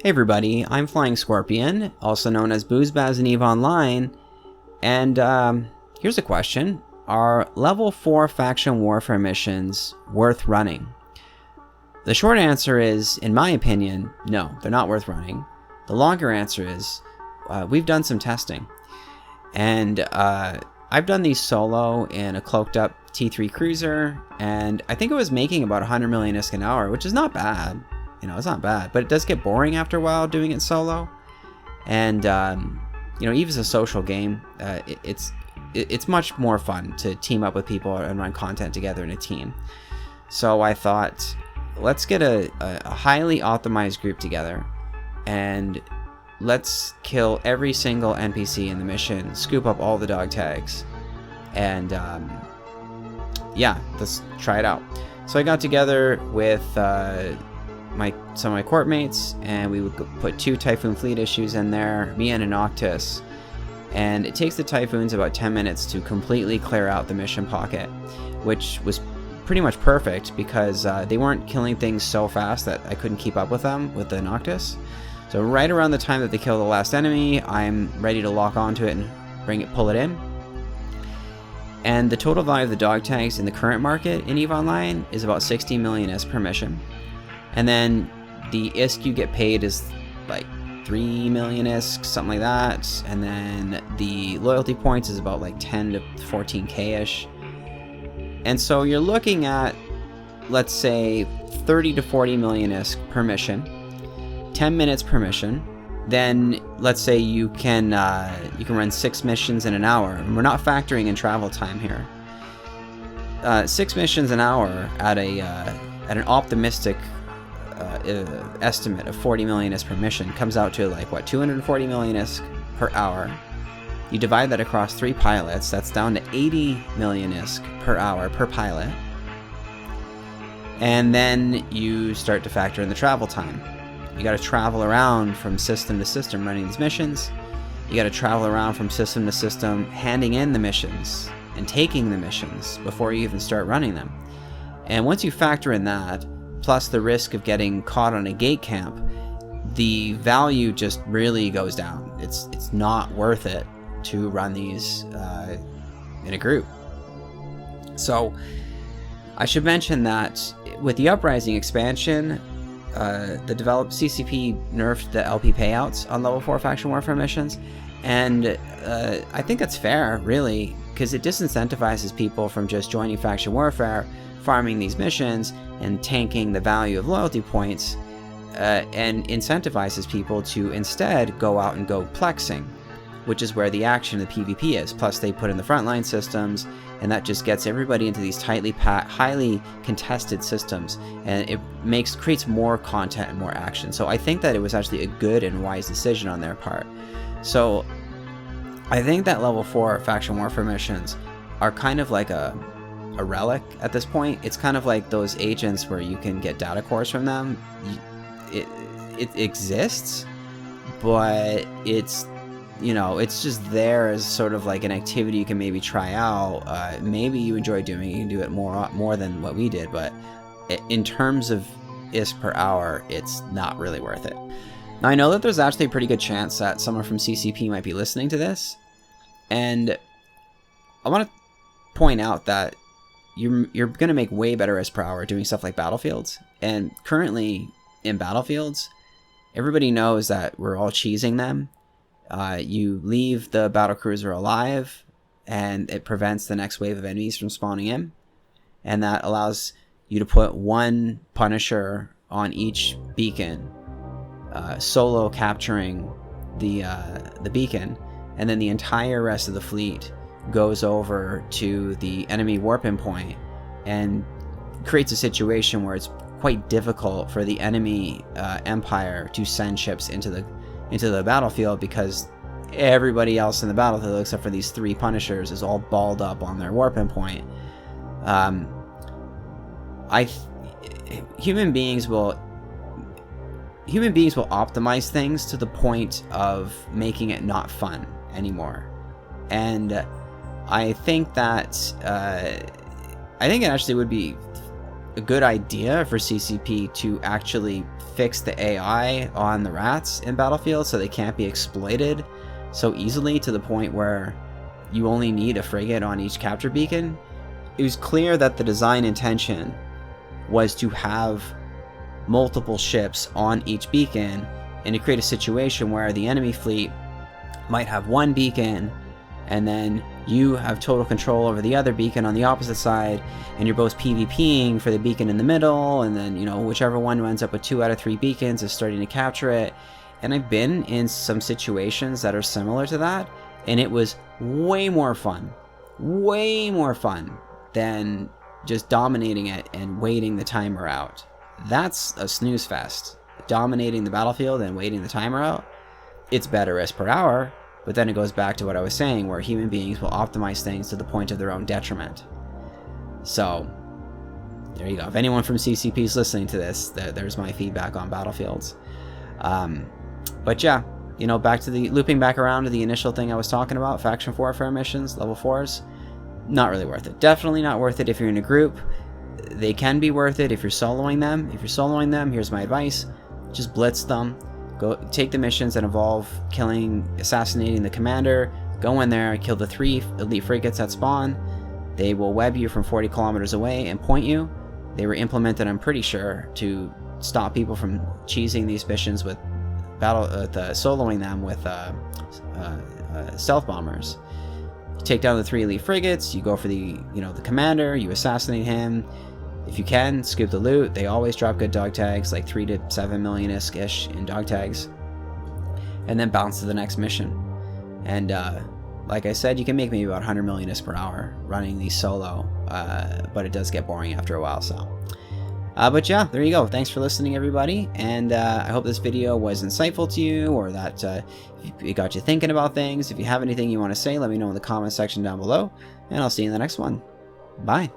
Hey everybody, I'm Flying Scorpion, also known as Boozbaz in EVE Online, and here's a question. Are level 4 faction warfare missions worth running? The short answer is, in my opinion, no, they're not worth running. The longer answer is, we've done some testing, and I've done these solo in a cloaked up T3 cruiser, and I think it was making about 100 million ISK an hour, which is not bad. You know, it's not bad, but it does get boring after a while doing it solo. And you know, EVE is a social game. It's much more fun to team up with people and run content together in a team. So I thought, let's get a highly optimized group together, and let's kill every single NPC in the mission, scoop up all the dog tags, and yeah, let's try it out. So I got together with some of my court mates, and we would put 2 Typhoon fleet issues in there, me and an Noctis, and it takes the Typhoons about 10 minutes to completely clear out the mission pocket, which was pretty much perfect because they weren't killing things so fast that I couldn't keep up with them with the Noctis. So right around the time that they kill the last enemy, I'm ready to lock onto it and pull it in. And the total value of the dog tags in the current market in EVE Online is about 60 million ISK per mission. And then the ISK you get paid is like 3 million ISK, something like that. And then the loyalty points is about like 10 to 14k-ish. And so you're looking at, let's say, 30 to 40 million ISK per mission, 10 minutes per mission. Then let's say you can run 6 missions in an hour. And we're not factoring in travel time here. 6 missions an hour at an optimistic estimate of 40 million ISK per mission comes out to like what, 240 million ISK per hour. You divide that across 3 pilots, that's down to 80 million ISK per hour per pilot. And then you start to factor in the travel time. You got to travel around from system to system running these missions. You got to travel around from system to system handing in the missions and taking the missions before you even start running them. And once you factor in that, plus the risk of getting caught on a gate camp, the value just really goes down. It's not worth it to run these in a group. So I should mention that with the Uprising expansion, the developed CCP nerfed the LP payouts on level 4 faction warfare missions, and I think that's fair, really, because it disincentivizes people from just joining faction warfare, farming these missions, and tanking the value of loyalty points, and incentivizes people to instead go out and go plexing, which is where the action of the PvP is. Plus they put in the frontline systems, and that just gets everybody into these tightly packed, highly contested systems, and it creates more content and more action. So I think that it was actually a good and wise decision on their part. So I think that level 4 faction warfare missions are kind of like a relic at this point. It's kind of like those agents where you can get data cores from them. It exists, but it's, you know, it's just there as sort of like an activity you can maybe try out. Maybe you enjoy doing it, you can do it more than what we did, but in terms of ISK per hour, it's not really worth it. Now I know that there's actually a pretty good chance that someone from CCP might be listening to this, and I want to point out that you're going to make way better ISK per hour doing stuff like battlefields. And currently in battlefields, everybody knows that we're all cheesing them. You leave the battlecruiser alive, and it prevents the next wave of enemies from spawning in, and that allows you to put 1 Punisher on each beacon, solo capturing the beacon, and then the entire rest of the fleet goes over to the enemy warp-in point and creates a situation where it's quite difficult for the enemy empire to send ships into the battlefield, because everybody else in the battlefield except for these 3 Punishers is all balled up on their warp-in point. Human beings will optimize things to the point of making it not fun anymore, and I think that it actually would be a good idea for CCP to actually fix the AI on the rats in Battlefield so they can't be exploited so easily to the point where you only need a frigate on each capture beacon. It was clear that the design intention was to have multiple ships on each beacon and to create a situation where the enemy fleet might have one beacon and then you have total control over the other beacon on the opposite side, and you're both PvPing for the beacon in the middle, and then, you know, whichever one ends up with 2 out of 3 beacons is starting to capture it. And I've been in some situations that are similar to that, and it was way more fun than just dominating it and waiting the timer out. That's a snooze fest. Dominating the battlefield and waiting the timer out. It's better as per hour, but then it goes back to what I was saying, where human beings will optimize things to the point of their own detriment. So, there you go. If anyone from CCP is listening to this, there's my feedback on Battlefields. But yeah, you know, looping back around to the initial thing I was talking about, faction warfare missions, level 4s, not really worth it. Definitely not worth it if you're in a group. They can be worth it if you're soloing them. If you're soloing them, here's my advice. Just blitz them. Go take the missions that involve assassinating the commander. Go in there, kill the 3 elite frigates that spawn. They will web you from 40 kilometers away and point you. They were implemented, I'm pretty sure, to stop people from cheesing these missions with soloing them with stealth bombers. You take down the 3 elite frigates. You go for the commander. You assassinate him. If you can, scoop the loot. They always drop good dog tags, like 3 to 7 million-ish in dog tags. And then bounce to the next mission. And like I said, you can make maybe about 100 million per hour running these solo, but it does get boring after a while. So, but yeah, there you go. Thanks for listening, everybody. And I hope this video was insightful to you, or that it got you thinking about things. If you have anything you want to say, let me know in the comment section down below. And I'll see you in the next one. Bye.